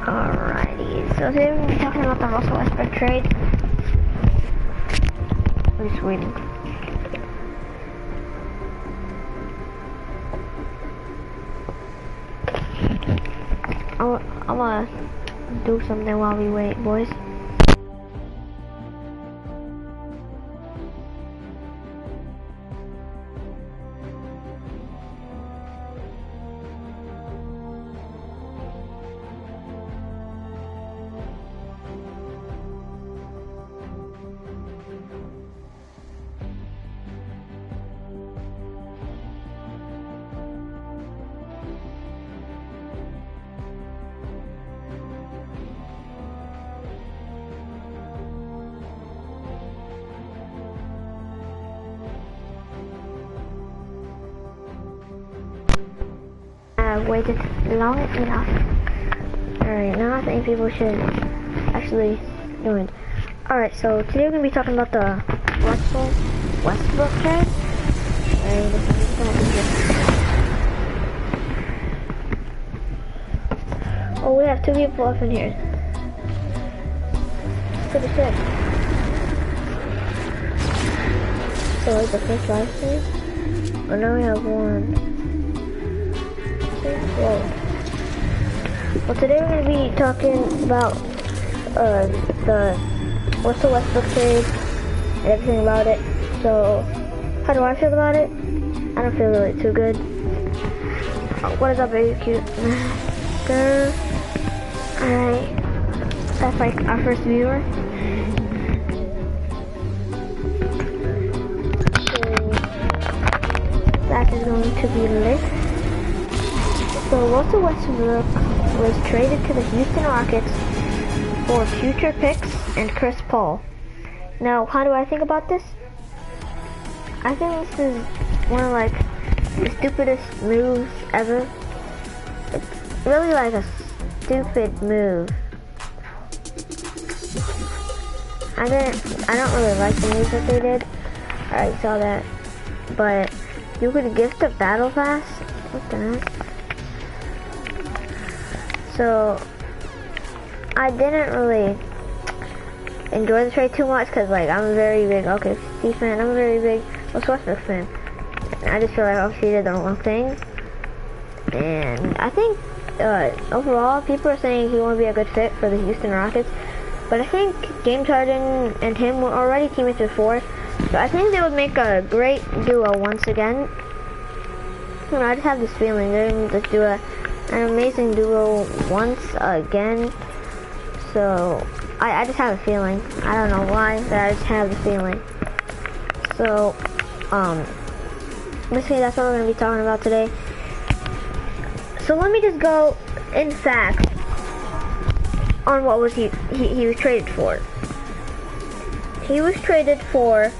Alrighty, so today we're going to be talking about the Russell Westbrook trade. I'm just waiting. I'm gonna do something while we wait, boys. I've waited long enough. Alright, now I think people should actually join. Alright, so today we're going to be talking about the Russell Westbrook trade. Oh, we have two people up in here. Pretty sick. So like the first live stream? Oh, now we have one. Whoa. Well, today we're going to be talking about the Russell Westbrook trade and everything about it. So, how do I feel about it? I don't feel really too good. What is up, baby cute? Girl. Alright. That's like our first viewer. So, that is going to be lit. So Russell Westbrook was traded to the Houston Rockets for future picks and Chris Paul. Now, how do I think about this? I think this is one of like the stupidest moves ever. It's really like a stupid move. I don't really like the moves that they did. I saw that, but you could gift a battle pass. What the heck? So, I didn't really enjoy the trade too much because, like, I'm a very big OKC fan. I'm a very big Russell Westbrook fan. And I just feel like OKC did the wrong thing. And I think, overall, people are saying he won't be a good fit for the Houston Rockets. But I think James Harden and him were already teammates before. So I think they would make a great duo once again. You know, I just have this feeling they're going to do an amazing duo once again. So I just have a feeling. I don't know why, but I just have the feeling. So basically that's what we're going to be talking about today. So let me just go in fact on what was he was traded for. He was traded for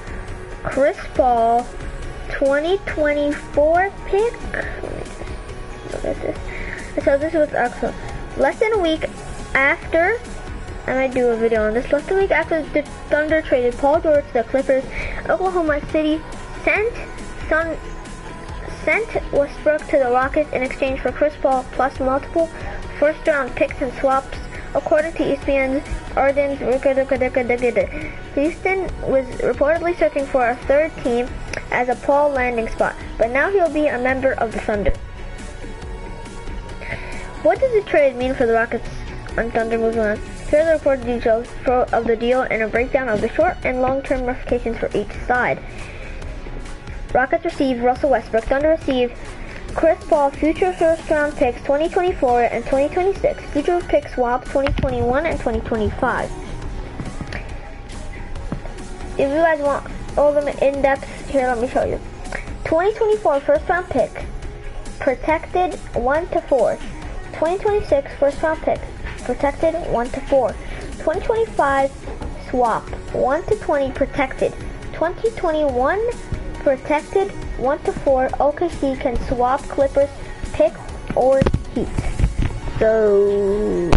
Chris Paul 2024 pick. Look at this. So this was less than a week after, I might do a video on this, less than a week after the Thunder traded Paul George to the Clippers, Oklahoma City sent Westbrook to the Rockets in exchange for Chris Paul plus multiple first-round picks and swaps, according to ESPN's Arden's Houston was reportedly searching for a third team as a Paul landing spot, but now he'll be a member of the Thunder. What does the trade mean for the Rockets and Thunder? Moving on. Here are the reported details of the deal and a breakdown of the short and long-term ramifications for each side. Rockets receive Russell Westbrook. Thunder receive Chris Paul, future first-round picks 2024 and 2026. Future pick swap 2021 and 2025. If you guys want all of them in depth, here let me show you. 2024 first-round pick, protected 1 to 4. 2026 first-round pick, protected 1 to 4. 2025 swap 1 to 20 protected. 2021 protected 1 to 4. OKC can swap Clippers pick or Heat. So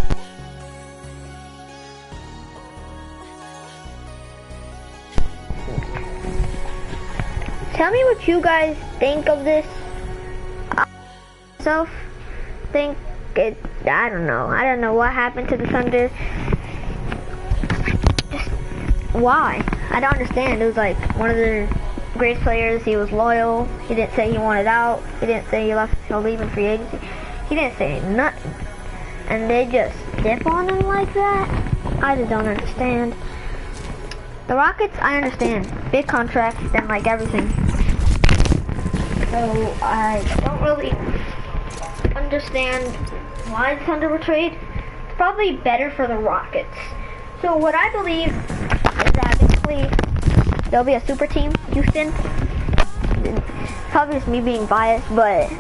tell me what you guys think of this. I myself think I don't know. I don't know what happened to the Thunder. Just why? I don't understand. It was like one of their greatest players. He was loyal. He didn't say he wanted out. He didn't say he'll leave in free agency. He didn't say nothing. And they just dip on him like that? I just don't understand. The Rockets, I understand. Big contract and like everything. So I don't really understand why the Thunder would trade. It's probably better for the Rockets. So what I believe is that basically there'll be a super team, Houston. Probably just me being biased, but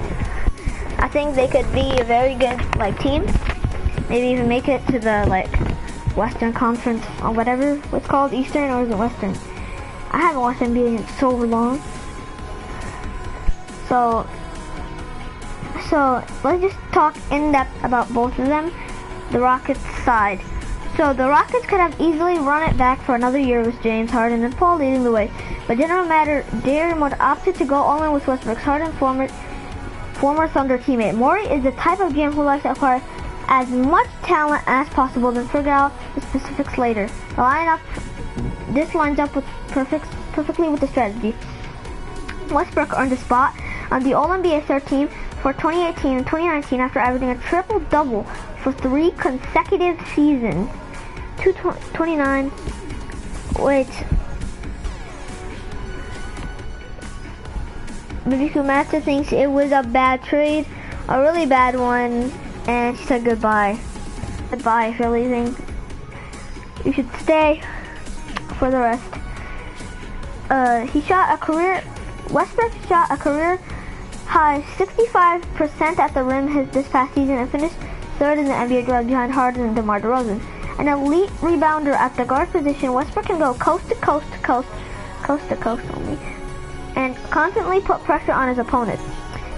I think they could be a very good like team. Maybe even make it to the like Western Conference or whatever it's called, Eastern, or is it Western? I haven't watched NBA in so long. So let's just talk in depth about both of them. The Rockets side. So the Rockets could have easily run it back for another year with James Harden and Paul leading the way, but didn't matter. Darren Wood opted to go all in with Westbrook's Harden former Thunder teammate. Morey is the type of GM who likes to acquire as much talent as possible, then figure out the specifics later. This lines up with perfectly with the strategy. Westbrook earned a spot on the All-NBA third team for 2018 and 2019 after averaging a triple-double for 3 consecutive seasons. 229, which Bibiku Master thinks it was a bad trade, a really bad one, and she said goodbye. Goodbye if you're leaving. You should stay for the rest. Westbrook shot a career high 65% at the rim this past season and finished third in the NBA draft behind Harden and DeMar DeRozan. An elite rebounder at the guard position, Westbrook can go coast to coast only, and constantly put pressure on his opponents.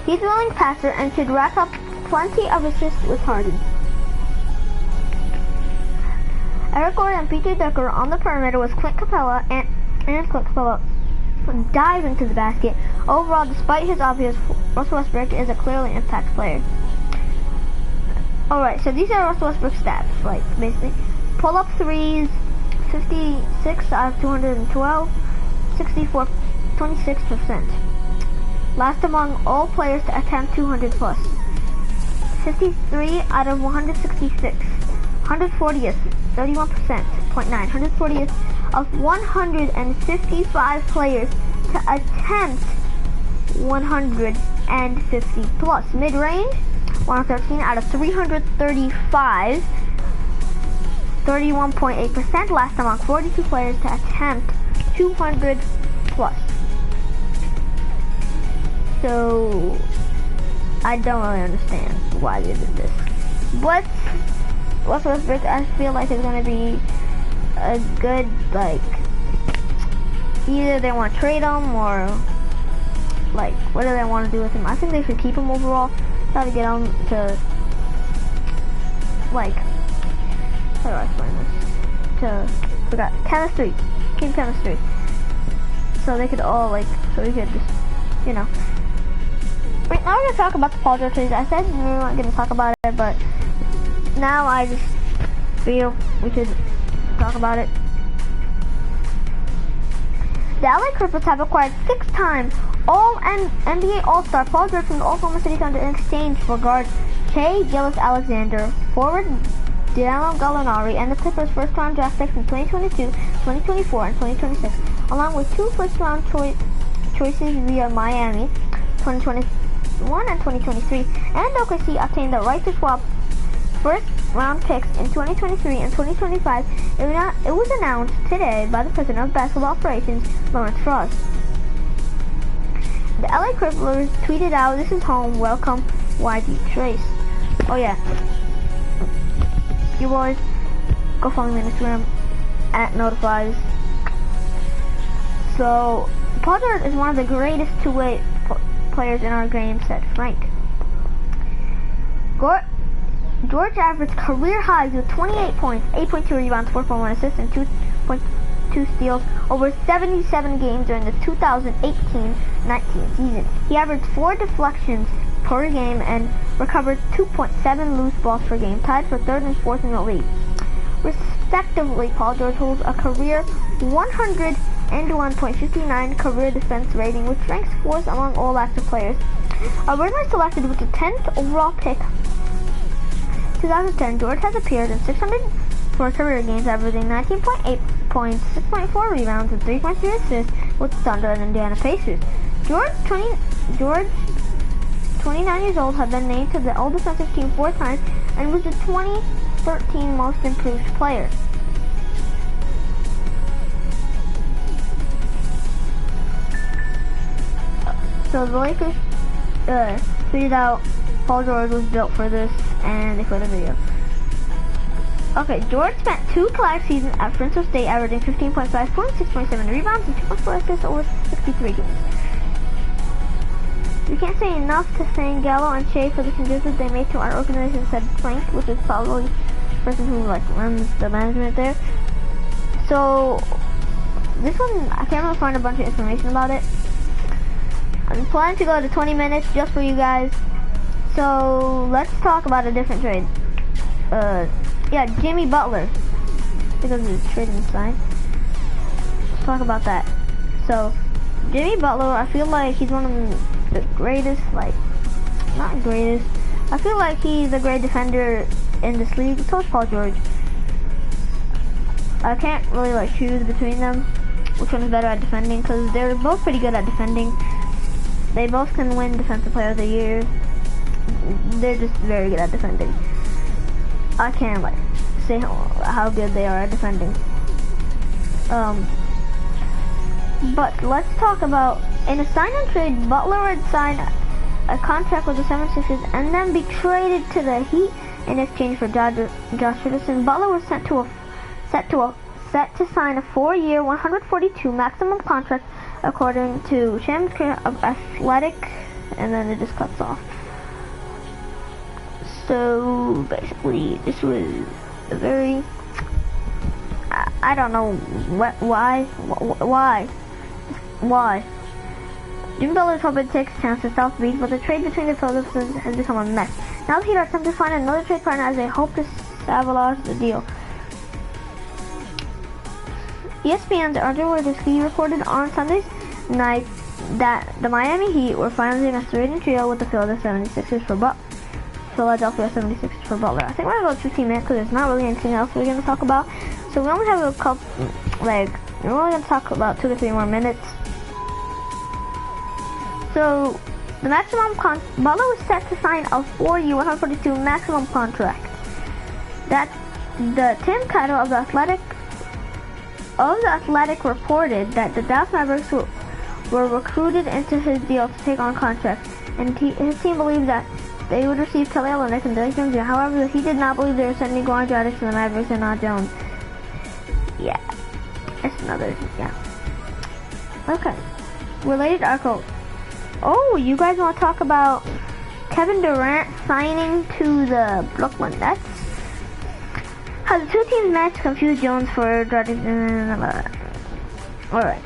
He's a willing passer and should rack up plenty of assists with Harden. Eric Gordon and PJ Tucker on the perimeter with Clint Capella and Clint Capella diving to the basket. Overall, despite his obvious, Russell Westbrook is a clearly impact player. Alright, so these are Russell Westbrook stats, like basically. Pull-up threes, 56 out of 212, 26%. Last among all players to attempt 200 plus. 53 out of 166. 140th, 31%, 0.9. 140th of 155 players to attempt 150 plus. Mid-range, 113 out of 335. 31.8%, last among 42 players to attempt 200 plus. So I don't really understand why they did this. But Russell Westbrook, I feel like is going to be a good, like, either they want to trade him or, like, what do they want to do with him? I think they should keep him overall. Try to get him to, like, how do I explain this? Chemistry. Team chemistry. So they could all, like, so we could just, you know. Right now we're going to talk about the Paul George trade. I said we weren't going to talk about it, but now I just feel we should talk about it. The LA Clippers have acquired 6-time NBA All-Star Paul George from the Oklahoma City Thunder in exchange for guard Shai Gilgeous-Alexander, forward Danilo Gallinari, and the Clippers' first-round draft picks in 2022, 2024, and 2026, along with 2 first-round choices via Miami, 2021 and 2023, and OKC obtained the right to swap first-round picks in 2023 and 2025. It was announced today by the president of basketball operations, Lawrence Frost. The LA Clippers tweeted out, "This is home. Welcome, YG Trace." Oh yeah. You boys, go follow me on Instagram at Notifies. So, Paul George is one of the greatest two-way players in our game, said Frank. George averaged career highs with 28 points, 8.2 rebounds, 4.1 assists, and 2.2 steals over 77 games during the 2018-19 season. He averaged 4 deflections per game and recovered 2.7 loose balls per game, tied for third and fourth in the league. Respectively, Paul George holds a career 101.59 career defense rating, which ranks fourth among all active players. Originally selected with the 10th overall pick, 2010, George has appeared in 604 career games, averaging 19.8 points, 6.4 rebounds, and 3.3 assists with the Thunder and Indiana Pacers. George, 29 years old, had been named to the All Defensive Team 4 times and was the 2013 Most Improved Player. So the Lakers tweeted out Paul George was built for this, and they put a video. Okay, George spent 2 college seasons at Fresno State, averaging 15.5 points, 6.7 rebounds, and 2.4 assists over 63 games. We can't say enough to thank Gallo and Shea for the changes they made to our organization, said Frank, which is probably the person who runs the management there. So this one, I can't really find a bunch of information about it. I'm planning to go to 20 minutes just for you guys. So let's talk about a different trade. Yeah, Jimmy Butler, because of his trading sign. Let's talk about that. So Jimmy Butler, I feel like he's one of the greatest, not greatest, I feel like he's a great defender in this league. So is Paul George. I can't really choose between them, which one is better at defending, because they're both pretty good at defending. They both can win Defensive Player of the Year. They're just very good at defending. I can't say how good they are at defending. But let's talk about, in a sign and trade, Butler would sign a contract with the 76ers and then be traded to the Heat in exchange for Josh Richardson. Butler was set to sign a 4-year, $142 maximum contract, according to Shams of Athletic, and then it just cuts off. So basically, this was a very, I don't know why. Jimmy Butler's hoping to take a chance to South Beach, but the trade between the Philadelphia has become a mess. Now the Heat are attempting to find another trade partner as they hope to sabotage the deal. ESPN's Andrew Wojcicki reported on Sunday's night that the Miami Heat were finalizing a three-in trio with the Philadelphia 76ers for Butler. I think we're gonna go 15 minutes because there's not really anything else we're gonna talk about. So we only have a couple, we're only gonna talk about 2 to 3 more minutes. So the maximum Butler was set to sign a 4-year, $142 maximum contract. That the Tim Cato of the Athletic reported that the Dallas Mavericks were recruited into his deal to take on contracts, and his team believed that they would receive Kelly Olynyk and Derrick Jones. However, he did not believe they were sending Goran Dragic to the Mavericks and not Jones. Yeah, it's another, yeah. Okay, related article. Oh, you guys want to talk about Kevin Durant signing to the Brooklyn Nets? How the two teams match confused Jones for Dragic. Alright,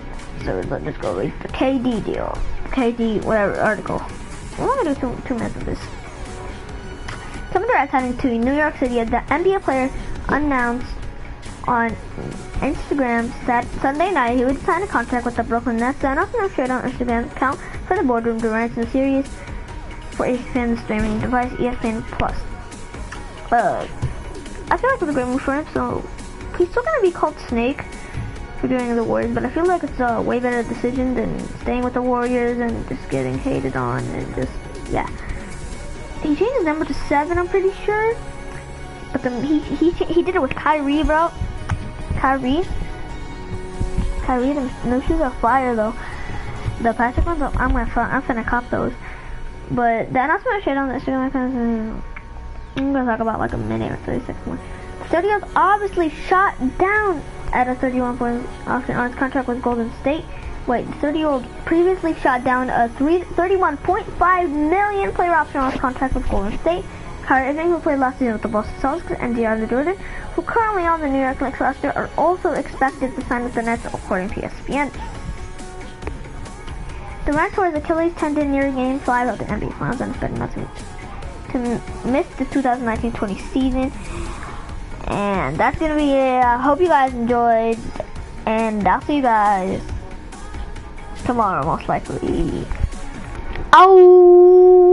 so let's just go read the KD deal. KD, whatever, article. I'm gonna do 2 minutes of this. Kevin Durant signing to New York City. The NBA player announced on Instagram that Sunday night he would sign a contract with the Brooklyn Nets. The announcement was shared on Instagram's account for the boardroom. Durant's in the series for ESPN's streaming device, ESPN Plus. I feel like it's a great move for him. So he's still gonna be called Snake for doing the Warriors, but I feel like it's a way better decision than staying with the Warriors and just getting hated on and just, yeah. He changed his number to 7, I'm pretty sure. But he did it with Kyrie, bro. Kyrie, the shoes are fire though. The plastic ones, I'm finna cop those. But the announcement I shared on the Instagram account, I'm gonna talk about a minute or 30 seconds more. The Studios obviously shot down at a 31-point option on his contract with Golden State. Wait, the 30-year-old previously shot down a $31.5 million player option on his contract with Golden State. Kyrie Irving, who played last season with the Boston Celtics, and DeAndre Jordan, who currently on the New York Knicks roster, are also expected to sign with the Nets, according to ESPN. Durant tore his Achilles tendon near Game 5 of the NBA Finals and expected not to miss the 2019-20 season. And that's gonna be it. I hope you guys enjoyed, and I'll see you guys tomorrow most likely. Oh.